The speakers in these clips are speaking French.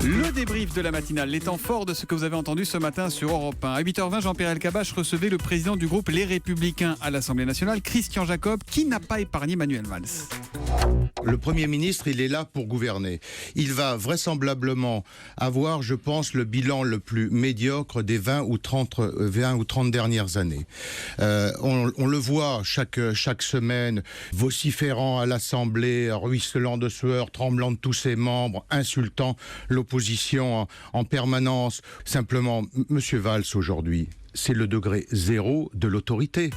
Le débrief de la matinale, les temps forts de ce que vous avez entendu ce matin sur Europe 1. À 8h20, Jean-Pierre Elkabbach recevait le président du groupe Les Républicains à l'Assemblée nationale, Christian Jacob, qui n'a pas épargné Manuel Valls. Le Premier ministre, il est là pour gouverner. Il va vraisemblablement avoir, je pense, le bilan le plus médiocre des 20 ou 30 dernières années. On le voit chaque semaine, vociférant à l'Assemblée, ruisselant de sueur, tremblant de tous ses membres, insultant l'opposition en permanence. Simplement, Monsieur Valls, aujourd'hui, c'est le degré zéro de l'autorité.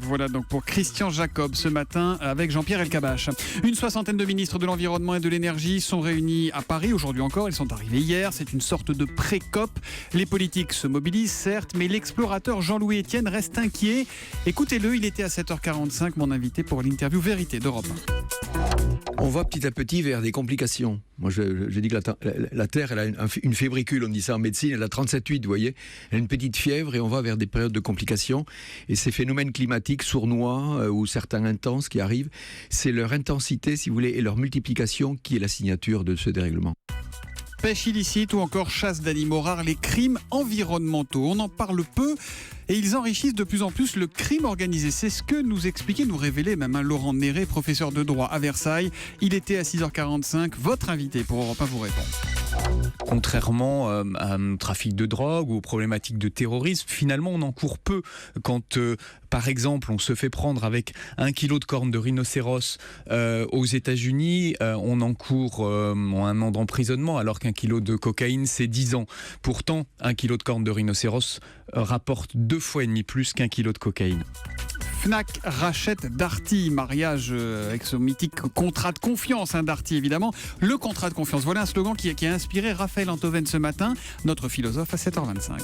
Voilà donc pour Christian Jacob ce matin avec Jean-Pierre Elkabbach. Une soixantaine de ministres de l'Environnement et de l'Énergie sont réunis à Paris aujourd'hui encore. Ils sont arrivés hier. C'est une sorte de pré-COP. Les politiques se mobilisent certes, mais l'explorateur Jean-Louis Etienne reste inquiet. Écoutez-le, il était à 7h45 mon invité pour l'interview Vérité d'Europe 1. On va petit à petit vers des complications. Moi, je dis que la Terre, elle a une fébricule, on dit ça en médecine, elle a 37,8, vous voyez. Elle a une petite fièvre et on va vers des périodes de complications. Et ces phénomènes climatiques sournois ou certains intenses qui arrivent, c'est leur intensité, si vous voulez, et leur multiplication qui est la signature de ce dérèglement. Pêche illicite ou encore chasse d'animaux rares, les crimes environnementaux. On en parle peu et ils enrichissent de plus en plus le crime organisé. C'est ce que nous expliquait, nous révélait même Laurent Néré, professeur de droit à Versailles. Il était à 6h45. Votre invité pour Europe 1 vous répond. Contrairement à un trafic de drogue ou aux problématiques de terrorisme, finalement on en court peu. Quand par exemple on se fait prendre avec 1 kilo de cornes de rhinocéros aux États-Unis, on encourt 1 an d'emprisonnement, alors qu'un kilo de cocaïne c'est 10 ans. Pourtant, 1 kilo de cornes de rhinocéros rapporte 2,5 fois plus qu'1 kilo de cocaïne. Fnac rachète Darty, mariage avec ce mythique contrat de confiance, Darty évidemment. Le contrat de confiance, voilà un slogan qui a inspiré Raphaël Antoven ce matin, notre philosophe à 7h25.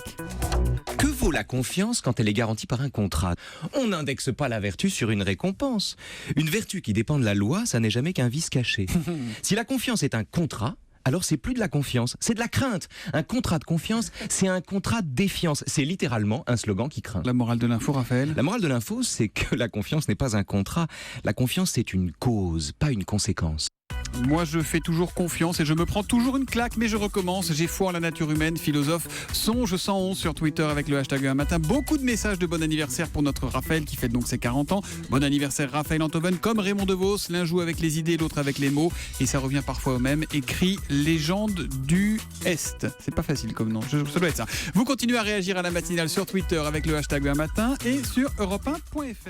Que vaut la confiance quand elle est garantie par un contrat ? On n'indexe pas la vertu sur une récompense. Une vertu qui dépend de la loi, ça n'est jamais qu'un vice caché. Si la confiance est un contrat, alors c'est plus de la confiance, c'est de la crainte. Un contrat de confiance, c'est un contrat de défiance. C'est littéralement un slogan qui craint. La morale de l'info, Raphaël ? La morale de l'info, c'est que la confiance n'est pas un contrat. La confiance, c'est une cause, pas une conséquence. Moi, je fais toujours confiance et je me prends toujours une claque, mais je recommence. J'ai foi en la nature humaine, philosophe. Songe 111 sur Twitter avec le hashtag un matin. Beaucoup de messages de bon anniversaire pour notre Raphaël qui fête donc ses 40 ans. Bon anniversaire Raphaël Antoven, comme Raymond DeVos. L'un joue avec les idées, l'autre avec les mots. Et ça revient parfois au même. Écrit Légende du Est. C'est pas facile comme nom, ça doit être ça. Vous continuez à réagir à la matinale sur Twitter avec le hashtag un matin et sur europe1.fr.